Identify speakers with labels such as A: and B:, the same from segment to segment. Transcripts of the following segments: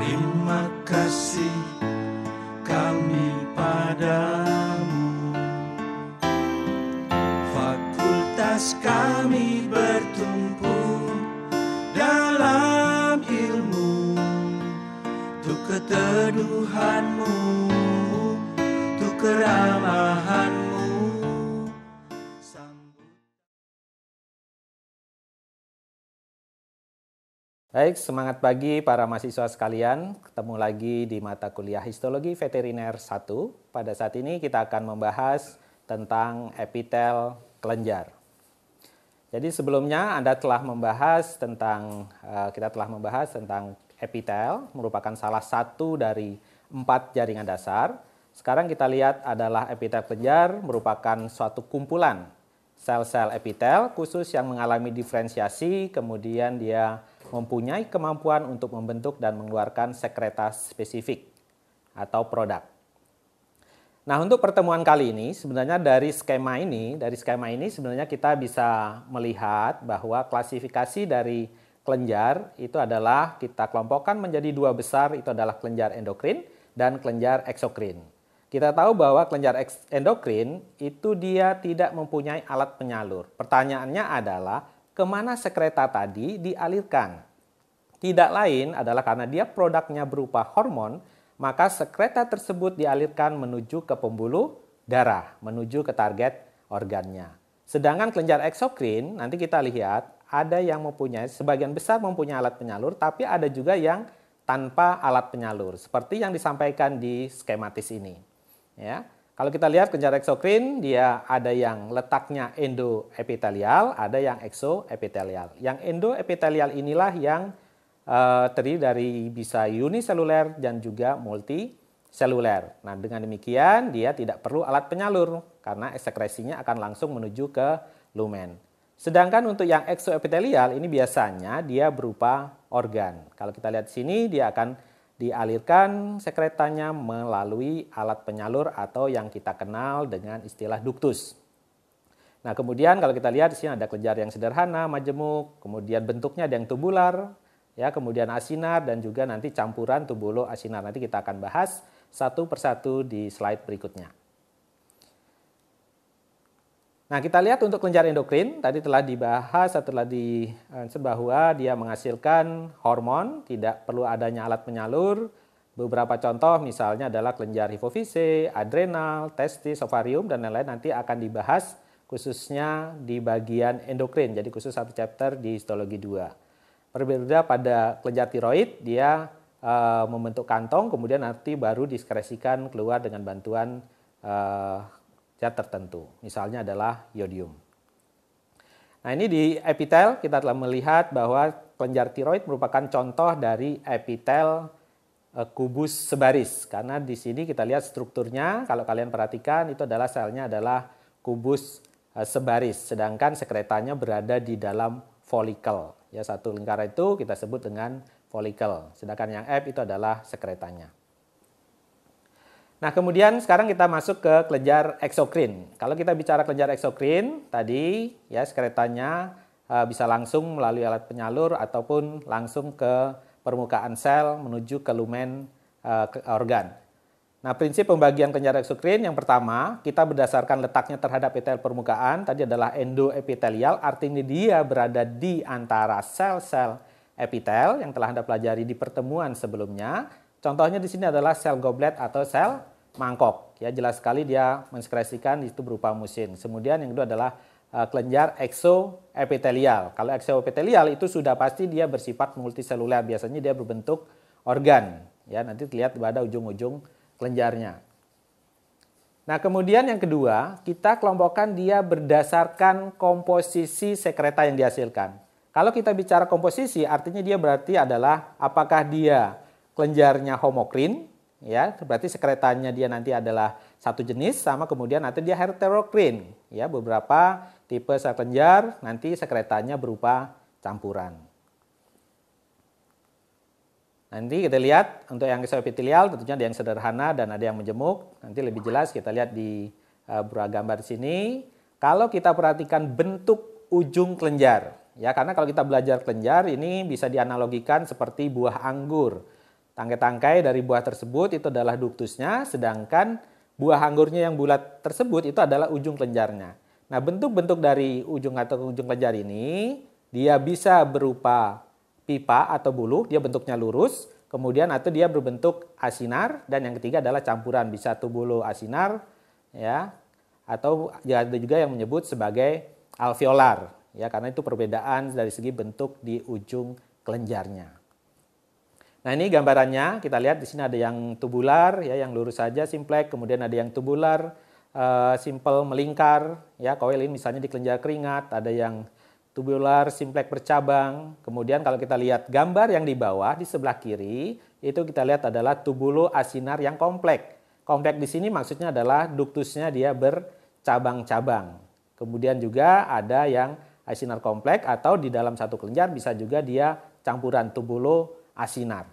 A: Terima kasih kami padamu. Fakultas kami bertumpu dalam ilmu, untuk keteduhanmu, untuk keramahanmu.
B: Baik, semangat pagi para mahasiswa sekalian. Ketemu lagi di mata kuliah Histologi Veteriner 1. Pada saat ini kita akan membahas tentang epitel kelenjar. Jadi sebelumnya kita telah membahas tentang epitel, merupakan salah satu dari 4 jaringan dasar. Sekarang kita lihat adalah epitel kelenjar merupakan suatu kumpulan sel-sel epitel khusus yang mengalami diferensiasi, kemudian dia mempunyai kemampuan untuk membentuk dan mengeluarkan sekreta spesifik atau produk. Nah, untuk pertemuan kali ini sebenarnya dari skema ini sebenarnya kita bisa melihat bahwa klasifikasi dari kelenjar itu adalah kita kelompokkan menjadi 2 besar, itu adalah kelenjar endokrin dan kelenjar eksokrin. Kita tahu bahwa kelenjar endokrin itu dia tidak mempunyai alat penyalur. Pertanyaannya adalah kemana sekreta tadi dialirkan? Tidak lain adalah karena dia produknya berupa hormon, maka sekreta tersebut dialirkan menuju ke pembuluh darah, menuju ke target organnya. Sedangkan kelenjar eksokrin, nanti kita lihat ada yang mempunyai, sebagian besar mempunyai alat penyalur, tapi ada juga yang tanpa alat penyalur, seperti yang disampaikan di skematis ini. Ya, kalau kita lihat kelenjar eksokrin, dia ada yang letaknya endoepitelial, ada yang eksoepitelial. Yang endoepitelial inilah yang terdiri dari bisa uniseluler dan juga multiseluler. Nah, dengan demikian dia tidak perlu alat penyalur karena sekresinya akan langsung menuju ke lumen. Sedangkan untuk yang eksoepitelial ini biasanya dia berupa organ. Kalau kita lihat di sini dia akan dialirkan sekretanya melalui alat penyalur atau yang kita kenal dengan istilah duktus. Nah, kemudian kalau kita lihat di sini ada kelenjar yang sederhana, majemuk, kemudian bentuknya ada yang tubular, ya, kemudian asinar dan juga nanti campuran tubulo-asinar. Nanti kita akan bahas satu persatu di slide berikutnya. Nah, kita lihat untuk kelenjar endokrin, tadi telah dibahas bahwa dia menghasilkan hormon, tidak perlu adanya alat penyalur. Beberapa contoh misalnya adalah kelenjar hipofise, adrenal, testis, ovarium, dan lain-lain nanti akan dibahas khususnya di bagian endokrin, jadi khusus satu chapter di histologi 2. Berbeda pada kelenjar tiroid, dia membentuk kantong, kemudian nanti baru diskresikan keluar dengan bantuan zat tertentu, misalnya adalah yodium. Nah, ini di epitel kita telah melihat bahwa kelenjar tiroid merupakan contoh dari epitel kubus sebaris, karena di sini kita lihat strukturnya, kalau kalian perhatikan itu adalah selnya adalah kubus sebaris, sedangkan sekretanya berada di dalam folikel. Ya, satu lingkaran itu kita sebut dengan folikel, sedangkan yang F itu adalah sekretanya. Nah, kemudian sekarang kita masuk ke kelenjar eksokrin. Kalau kita bicara kelenjar eksokrin, tadi ya sekretanya bisa langsung melalui alat penyalur ataupun langsung ke permukaan sel menuju ke lumen organ. Nah, prinsip pembagian kelenjar eksokrin yang pertama, kita berdasarkan letaknya terhadap epitel permukaan, tadi adalah endoepitelial, artinya dia berada di antara sel-sel epitel yang telah Anda pelajari di pertemuan sebelumnya. Contohnya di sini adalah sel goblet atau sel mangkok. Ya, jelas sekali dia menskresikan itu berupa musin. Kemudian yang kedua adalah kelenjar eksoepitelial. Kalau eksoepitelial itu sudah pasti dia bersifat multiseluler. Biasanya dia berbentuk organ. Ya, nanti terlihat pada ujung-ujung kelenjarnya. Nah, kemudian yang kedua, kita kelompokkan dia berdasarkan komposisi sekreta yang dihasilkan. Kalau kita bicara komposisi, artinya dia berarti adalah apakah dia kelenjarnya homokrin, ya, berarti sekretanya dia nanti adalah satu jenis, sama kemudian nanti dia heterokrin, ya, beberapa tipe sel kelenjar nanti sekretanya berupa campuran. Nanti kita lihat untuk yang eksoepitelial tentunya ada yang sederhana dan ada yang menjemuk. Nanti lebih jelas kita lihat di beberapa gambar di sini. Kalau kita perhatikan bentuk ujung kelenjar, ya, karena kalau kita belajar kelenjar ini bisa dianalogikan seperti buah anggur. Tangkai-tangkai dari buah tersebut itu adalah duktusnya, sedangkan buah anggurnya yang bulat tersebut itu adalah ujung kelenjarnya. Nah, bentuk-bentuk dari ujung atau ujung kelenjar ini, dia bisa berupa pipa atau buluh, dia bentuknya lurus, kemudian atau dia berbentuk asinar, dan yang ketiga adalah campuran, bisa tubulo asinar, ya, atau ada juga yang menyebut sebagai alveolar, ya, karena itu perbedaan dari segi bentuk di ujung kelenjarnya. Nah, ini gambarannya, kita lihat di sini ada yang tubular, ya, yang lurus saja, simplek, kemudian ada yang tubular, simple, melingkar, ya, koil ini misalnya di kelenjar keringat, ada yang tubular, simplek, bercabang. Kemudian kalau kita lihat gambar yang di bawah, di sebelah kiri, itu kita lihat adalah tubulo asinar yang kompleks. Kompleks di sini maksudnya adalah duktusnya dia bercabang-cabang. Kemudian juga ada yang asinar kompleks atau di dalam satu kelenjar bisa juga dia campuran tubulo asinar.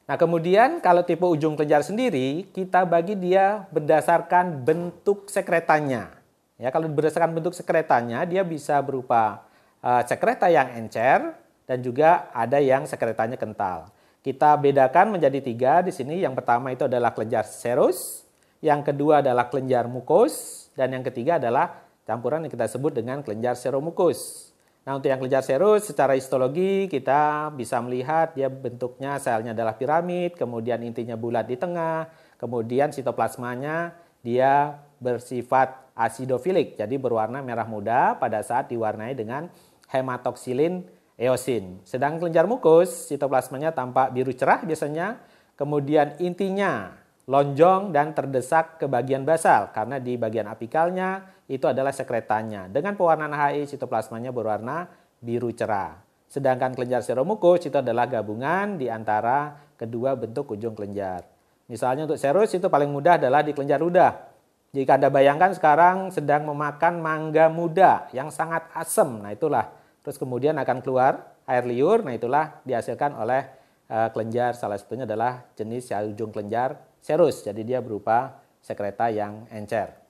B: Nah, kemudian kalau tipe ujung kelenjar sendiri, kita bagi dia berdasarkan bentuk sekretanya. Ya, kalau berdasarkan bentuk sekretanya, dia bisa berupa sekreta yang encer dan juga ada yang sekretanya kental. Kita bedakan menjadi 3 di sini. Yang pertama itu adalah kelenjar serus, yang kedua adalah kelenjar mukus, dan yang ketiga adalah campuran yang kita sebut dengan kelenjar seromukus. Nah, untuk yang kelenjar serus secara histologi kita bisa melihat dia bentuknya selnya adalah piramid, kemudian intinya bulat di tengah, kemudian sitoplasmanya dia bersifat asidofilik, jadi berwarna merah muda pada saat diwarnai dengan hematoksilin eosin. Sedang kelenjar mukus, sitoplasmanya tampak biru cerah biasanya, kemudian intinya lonjong dan terdesak ke bagian basal karena di bagian apikalnya itu adalah sekretanya. Dengan pewarnaan HI, sitoplasmanya berwarna biru cerah. Sedangkan kelenjar seromukus itu adalah gabungan di antara kedua bentuk ujung kelenjar. Misalnya untuk serus itu paling mudah adalah di kelenjar ludah. Jika Anda bayangkan sekarang sedang memakan mangga muda yang sangat asam, nah itulah. Terus kemudian akan keluar air liur, nah itulah dihasilkan oleh kelenjar, salah satunya adalah jenis ujung kelenjar serus, jadi dia berupa sekreta yang encer.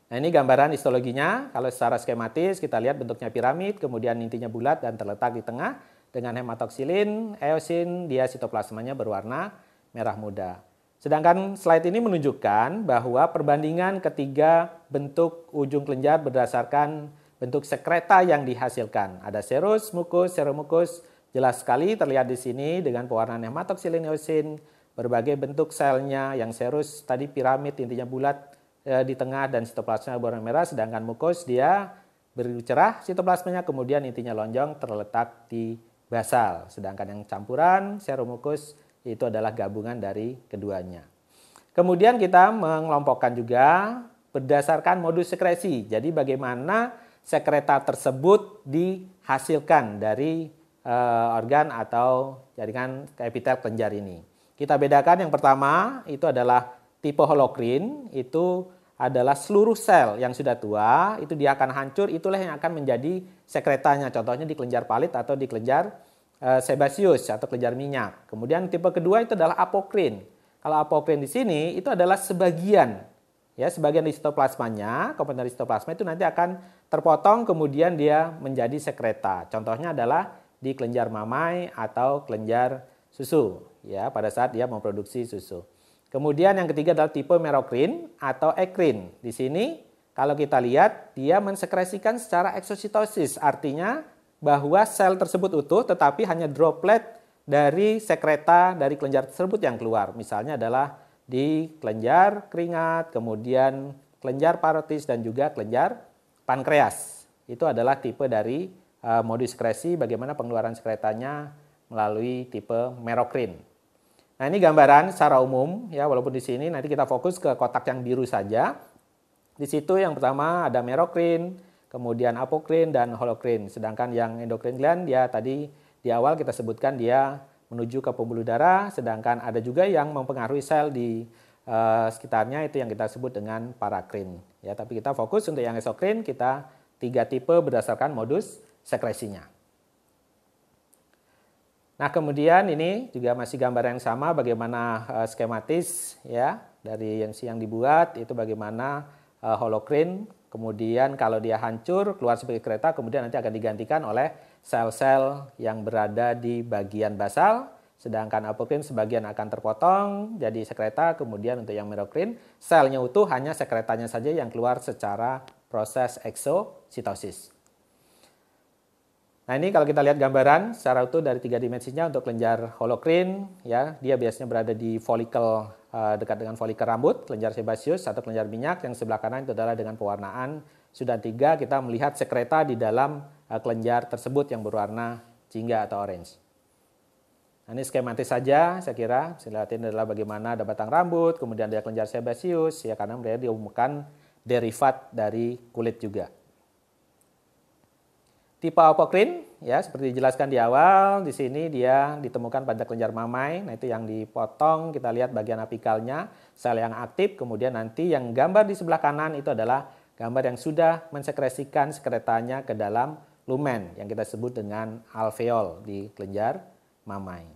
B: Nah, ini gambaran histologinya. Kalau secara skematis kita lihat bentuknya piramid, kemudian intinya bulat dan terletak di tengah dengan hematoksilin, eosin, dia sitoplasmanya berwarna merah muda. Sedangkan slide ini menunjukkan bahwa perbandingan ketiga bentuk ujung kelenjar berdasarkan bentuk sekreta yang dihasilkan. Ada serus, mukus, seromukus, jelas sekali terlihat di sini dengan pewarnaan hematoksilin, eosin, berbagai bentuk selnya, yang serus tadi piramid intinya bulat di tengah dan sitoplasma berwarna merah, sedangkan mukus dia biru cerah sitoplasmanya, kemudian intinya lonjong terletak di basal. Sedangkan yang campuran seromukus itu adalah gabungan dari keduanya. Kemudian kita mengelompokkan juga berdasarkan modus sekresi. Jadi bagaimana sekreta tersebut dihasilkan dari organ atau jaringan epitel kelenjar ini. Kita bedakan yang pertama itu adalah tipe holokrin, itu adalah seluruh sel yang sudah tua, itu dia akan hancur, itulah yang akan menjadi sekretanya. Contohnya di kelenjar palit atau di kelenjar sebaceous atau kelenjar minyak. Kemudian tipe kedua itu adalah apokrin. Kalau apokrin di sini itu adalah sebagian, ya, sebagian di sitoplasmanya, komponen dari sitoplasma itu nanti akan terpotong kemudian dia menjadi sekreta. Contohnya adalah di kelenjar mamai atau kelenjar susu, ya, pada saat dia memproduksi susu. Kemudian yang ketiga adalah tipe merokrin atau ekrin. Di sini kalau kita lihat dia mensekresikan secara eksositosis, artinya bahwa sel tersebut utuh tetapi hanya droplet dari sekreta dari kelenjar tersebut yang keluar. Misalnya adalah di kelenjar keringat, kemudian kelenjar parotis dan juga kelenjar pankreas. Itu adalah tipe dari modus sekresi bagaimana pengeluaran sekretanya melalui tipe merokrin. Nah, ini gambaran secara umum, ya, walaupun di sini nanti kita fokus ke kotak yang biru saja. Di situ yang pertama ada merokrin, kemudian apokrin dan holokrin. Sedangkan yang endokrin gland dia tadi di awal kita sebutkan dia menuju ke pembuluh darah, sedangkan ada juga yang mempengaruhi sel di sekitarnya, itu yang kita sebut dengan parakrin. Ya, tapi kita fokus untuk yang eksokrin, kita 3 tipe berdasarkan modus sekresinya. Nah, kemudian ini juga masih gambar yang sama bagaimana skematis, ya, dari yang dibuat itu bagaimana holokrin, kemudian kalau dia hancur keluar sebagai kereta, kemudian nanti akan digantikan oleh sel-sel yang berada di bagian basal, sedangkan apokrin sebagian akan terpotong jadi sekreta, kemudian untuk yang merokrin selnya utuh, hanya sekretanya saja yang keluar secara proses eksositosis. Nah, ini kalau kita lihat gambaran secara utuh dari 3 dimensinya untuk kelenjar holokrin, ya, dia biasanya berada di folikel dekat dengan folikel rambut, kelenjar sebaceous atau kelenjar minyak. Yang sebelah kanan itu adalah dengan pewarnaan sudan 3, kita melihat sekreta di dalam kelenjar tersebut yang berwarna jingga atau orange. Nah, ini skematis saja, saya kira. Bisa lihatin adalah bagaimana ada batang rambut, kemudian ada kelenjar sebaceous, ya, karena mereka diumumkan derivat dari kulit juga. Tipe apokrin, ya, seperti dijelaskan di awal, di sini dia ditemukan pada kelenjar mamai. Nah, itu yang dipotong, kita lihat bagian apikalnya, sel yang aktif, kemudian nanti yang gambar di sebelah kanan itu adalah gambar yang sudah mensekresikan sekretanya ke dalam lumen, yang kita sebut dengan alveol di kelenjar mamai.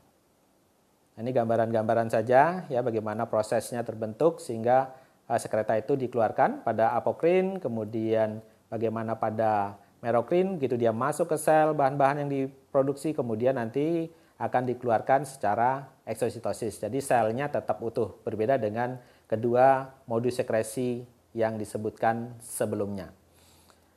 B: Nah, ini gambaran-gambaran saja, ya, bagaimana prosesnya terbentuk sehingga sekreta itu dikeluarkan pada apokrin, kemudian bagaimana pada merokrin, begitu dia masuk ke sel, bahan-bahan yang diproduksi kemudian nanti akan dikeluarkan secara eksositosis. Jadi selnya tetap utuh, berbeda dengan kedua modus sekresi yang disebutkan sebelumnya.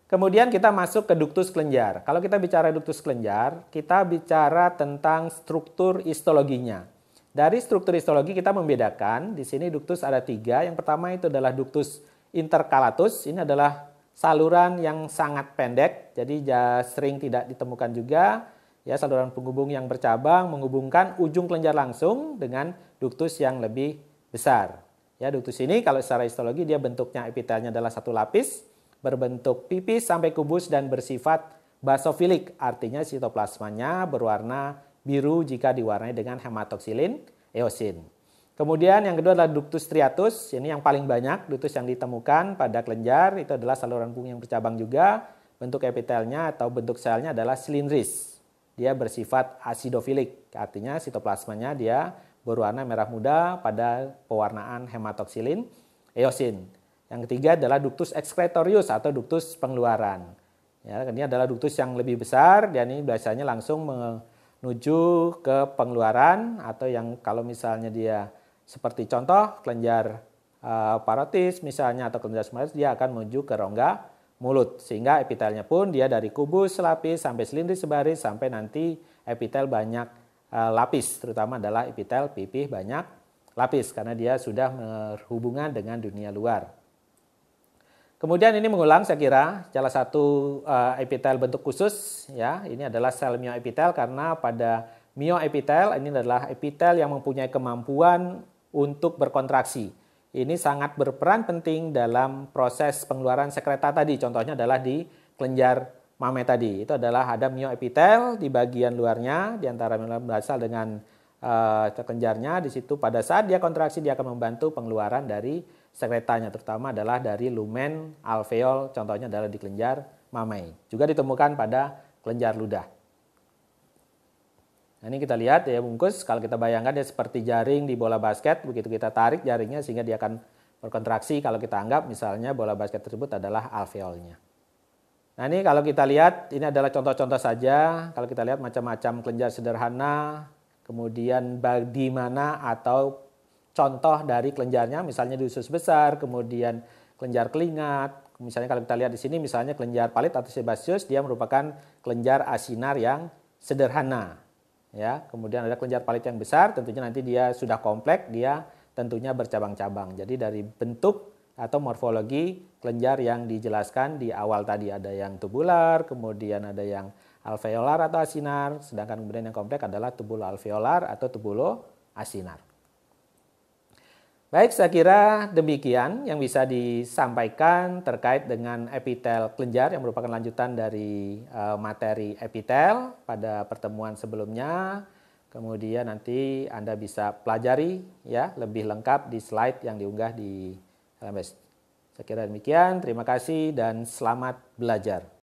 B: Kemudian kita masuk ke duktus kelenjar. Kalau kita bicara duktus kelenjar, kita bicara tentang struktur histologinya. Dari struktur histologi kita membedakan, di sini duktus ada 3. Yang pertama itu adalah duktus intercalatus, ini adalah saluran yang sangat pendek, jadi sering tidak ditemukan juga, ya, saluran penghubung yang bercabang menghubungkan ujung kelenjar langsung dengan duktus yang lebih besar. Ya, duktus ini kalau secara histologi dia bentuknya epitelnya adalah satu lapis, berbentuk pipis sampai kubus dan bersifat basofilik, artinya sitoplasmanya berwarna biru jika diwarnai dengan hematoksilin, eosin. Kemudian yang kedua adalah duktus striatus, ini yang paling banyak duktus yang ditemukan pada kelenjar, itu adalah saluran penghubung yang bercabang juga, bentuk epitelnya atau bentuk selnya adalah silindris. Dia bersifat asidofilik, artinya sitoplasmanya dia berwarna merah muda pada pewarnaan hematoksilin, eosin. Yang ketiga adalah duktus excretorius atau duktus pengeluaran. Ya, ini adalah duktus yang lebih besar, dan ini biasanya langsung menuju ke pengeluaran, atau yang kalau misalnya dia seperti contoh kelenjar parotis misalnya atau kelenjar smolis, dia akan menuju ke rongga mulut, sehingga epitelnya pun dia dari kubus selapis sampai silindris sebaris sampai nanti epitel banyak lapis, terutama adalah epitel pipih banyak lapis karena dia sudah berhubungan dengan dunia luar. Kemudian ini mengulang saya kira salah satu epitel bentuk khusus, ya, ini adalah sel mioepitel karena pada mioepitel ini adalah epitel yang mempunyai kemampuan untuk berkontraksi. Ini sangat berperan penting dalam proses pengeluaran sekreta tadi. Contohnya adalah di kelenjar mamai tadi. Itu adalah ada mioepitel di bagian luarnya, di antara basal dengan kelenjarnya. Di situ pada saat dia kontraksi dia akan membantu pengeluaran dari sekretanya, terutama adalah dari lumen alveol. Contohnya adalah di kelenjar mamai. Juga ditemukan pada kelenjar ludah. Nah, ini kita lihat ya bungkus, kalau kita bayangkan dia seperti jaring di bola basket, begitu kita tarik jaringnya sehingga dia akan berkontraksi kalau kita anggap misalnya bola basket tersebut adalah alveolnya. Nah, ini kalau kita lihat, ini adalah contoh-contoh saja, kalau kita lihat macam-macam kelenjar sederhana, kemudian di mana atau contoh dari kelenjarnya, misalnya di usus besar, kemudian kelenjar keringat, misalnya kalau kita lihat di sini misalnya kelenjar palit atau sebaceous, dia merupakan kelenjar asinar yang sederhana. Ya, kemudian ada kelenjar palit yang besar, tentunya nanti dia sudah kompleks, dia tentunya bercabang-cabang. Jadi dari bentuk atau morfologi kelenjar yang dijelaskan di awal tadi, ada yang tubular, kemudian ada yang alveolar atau asinar, sedangkan kemudian yang kompleks adalah tubulo-alveolar atau tubulo-asinar. Baik, saya kira demikian yang bisa disampaikan terkait dengan epitel kelenjar yang merupakan lanjutan dari materi epitel pada pertemuan sebelumnya. Kemudian nanti Anda bisa pelajari ya lebih lengkap di slide yang diunggah di LMS. Saya kira demikian, terima kasih dan selamat belajar.